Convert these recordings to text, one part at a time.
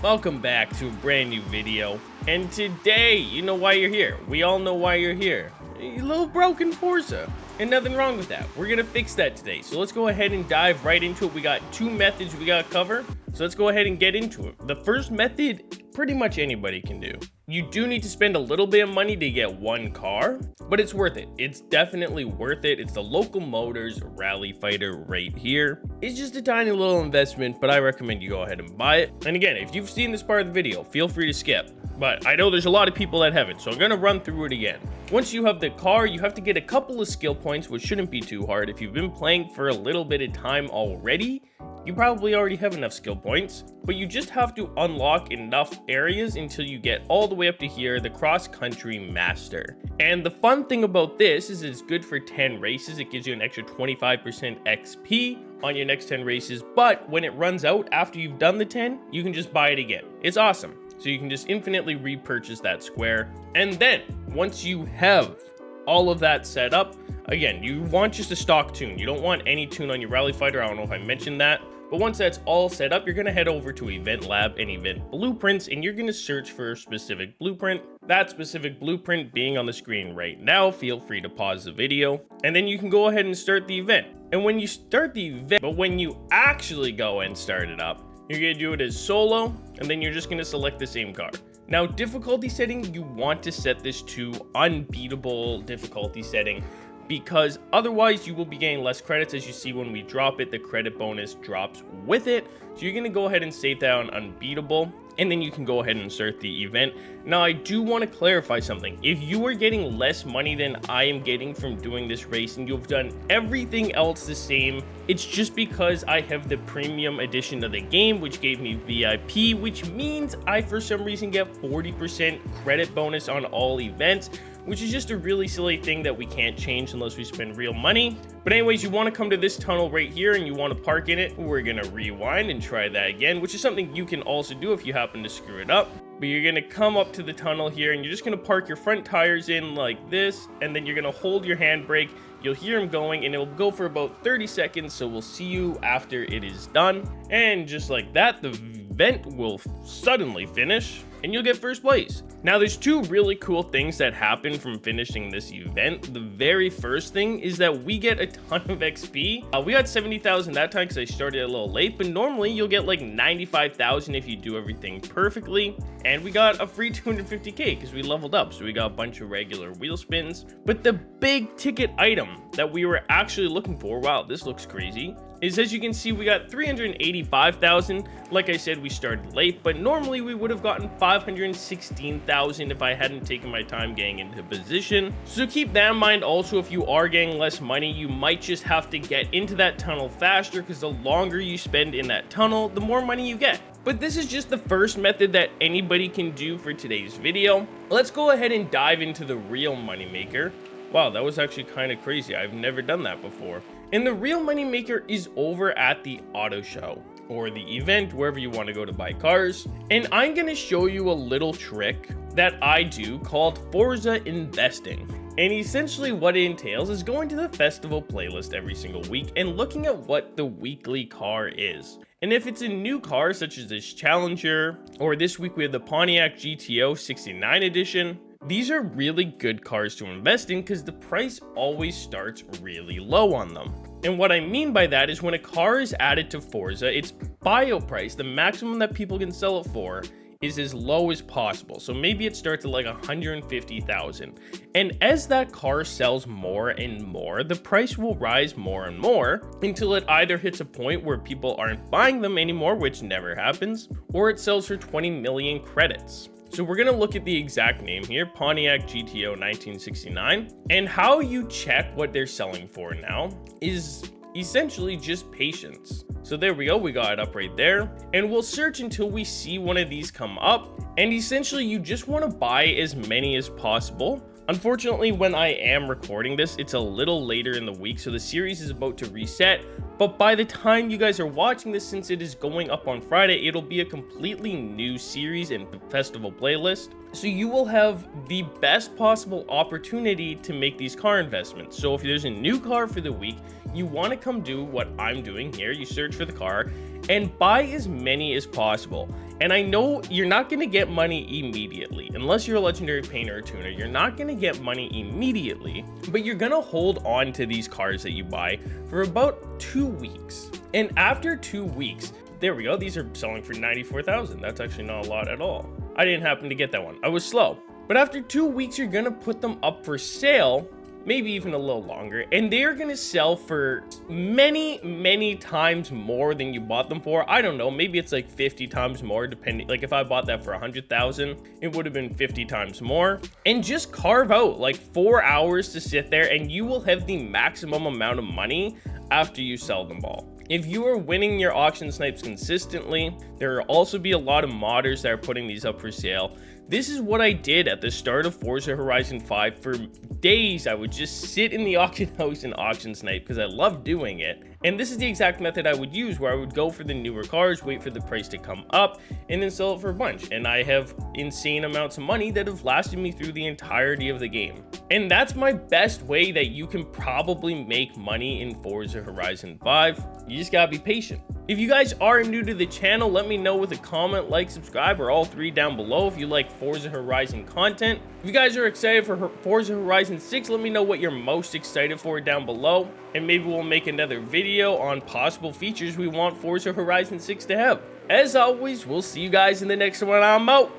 Welcome back to a brand new video. And today, you know why you're here. We all know why you're here. A little broken Forza. And nothing wrong with that. We're gonna fix that today. So let's go ahead and dive right into it. We got two methods we gotta cover. So let's go ahead and get into it. The first method, pretty much anybody can do. You do need to spend a little bit of money to get one car, but it's worth it. It's definitely worth it. It's the Local Motors Rally Fighter right here. It's just a tiny little investment, but I recommend you go ahead and buy it. And again, if you've seen this part of the video, feel free to skip. But I know there's a lot of people that haven't, so I'm gonna run through it again. Once you have the car, you have to get a couple of skill points, which shouldn't be too hard. If you've been playing for a little bit of time already, you probably already have enough skill points, but you just have to unlock enough areas until you get all the way up to here, the Cross Country Master. And the fun thing about this is it's good for 10 races. It gives you an extra 25% XP on your next 10 races, but when it runs out after you've done the 10, you can just buy it again. It's awesome. So you can just infinitely repurchase that square. And then once you have all of that set up, again, you want just a stock tune. You don't want any tune on your Rally Fighter. I don't know if I mentioned that. But once that's all set up, you're going to head over to Event Lab and Event Blueprints, and you're going to search for a specific blueprint. That specific blueprint being on the screen right now. Feel free to pause the video, and then you can go ahead and start the event. And when you start the event, but when you actually go and start it up, you're going to do it as solo, and then you're just going to select the same car. Now, difficulty setting, you want to set this to unbeatable difficulty setting, because otherwise you will be getting less credits. As you see, when we drop it, the credit bonus drops with it. So you're going to go ahead and save that on unbeatable, and then you can go ahead and insert the event. Now, I do want to clarify something. If you are getting less money than I am getting from doing this race and you've done everything else the same, it's just because I have the premium edition of the game, which gave me VIP, which means I for some reason get 40% credit bonus on all events, which is just a really silly thing that we can't change unless we spend real money. But anyways, you want to come to this tunnel right here and you want to park in it. We're going to rewind and try that again, which is something you can also do if you happen to screw it up. But you're going to come up to the tunnel here and you're just going to park your front tires in like this, and then you're going to hold your handbrake. You'll hear them going, and it will go for about 30 seconds, so we'll see you after it is done. And just like that, the event will suddenly finish, and you'll get first place. Now, there's two really cool things that happen from finishing this event. The very first thing is that we get a ton of XP. We got 70,000 that time because I started a little late, but normally you'll get like 95,000 if you do everything perfectly. And we got a free 250k because we leveled up, so we got a bunch of regular wheel spins. But the big ticket item that we were actually looking for, wow, this looks crazy, is, as you can see, we got 385,000. Like I said, we started late, but normally we would have gotten 516,000 if I hadn't taken my time getting into position. So keep that in mind. Also, if you are getting less money, you might just have to get into that tunnel faster, because the longer you spend in that tunnel, the more money you get. But this is just the first method that anybody can do for today's video. Let's go ahead and dive into the real moneymaker. Wow, that was actually kind of crazy. I've never done that before. And the real moneymaker is over at the auto show, or the event, wherever you want to go to buy cars. And I'm going to show you a little trick that I do called Forza investing. And essentially what it entails is going to the festival playlist every single week and looking at what the weekly car is. And if it's a new car, such as this Challenger, or this week we have the Pontiac GTO 69 edition, these are really good cars to invest in because the price always starts really low on them. And what I mean by that is when a car is added to Forza, its bio price, the maximum that people can sell it for, is as low as possible. So maybe it starts at like 150,000. And as that car sells more and more, the price will rise more and more until it either hits a point where people aren't buying them anymore, which never happens, or it sells for 20 million credits. So we're going to look at the exact name here, Pontiac GTO 1969. And how you check what they're selling for now is essentially just patience. So there we go, we got it up right there. And we'll search until we see one of these come up. And essentially you just want to buy as many as possible. Unfortunately, when I am recording this, it's a little later in the week, so the series is about to reset. But by the time you guys are watching this, since it is going up on Friday, it'll be a completely new series and festival playlist. So you will have the best possible opportunity to make these car investments. So if there's a new car for the week, you want to come do what I'm doing here. You search for the car and buy as many as possible. And I know you're not going to get money immediately. Unless you're a legendary painter or tuner, you're not going to get money immediately, but you're going to hold on to these cars that you buy for about 2 weeks. And after 2 weeks, there we go. These are selling for 94,000. That's actually not a lot at all. I didn't happen to get that one. I was slow. But after 2 weeks, you're going to put them up for sale, maybe even a little longer, and they're gonna sell for many times more than you bought them for. I don't know, maybe it's like 50 times more, depending. Like if I bought that for 100,000, it would have been 50 times more. And just carve out like 4 hours to sit there, and you will have the maximum amount of money after you sell them all. If you are winning your auction snipes consistently, there will also be a lot of modders that are putting these up for sale. This is what I did at the start of Forza Horizon 5. For days, I would just sit in the auction house and auction snipe because I love doing it. And this is the exact method I would use, where I would go for the newer cars, wait for the price to come up, and then sell it for a bunch. And I have insane amounts of money that have lasted me through the entirety of the game. And that's my best way that you can probably make money in Forza Horizon 5. You just gotta be patient. If you guys are new to the channel, let me know with a comment, like, subscribe, or all three down below if you like Forza Horizon content. If you guys are excited for Forza Horizon 6, let me know what you're most excited for down below, and maybe we'll make another video on possible features we want Forza Horizon 6 to have. As always, we'll see you guys in the next one. I'm out.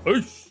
Peace.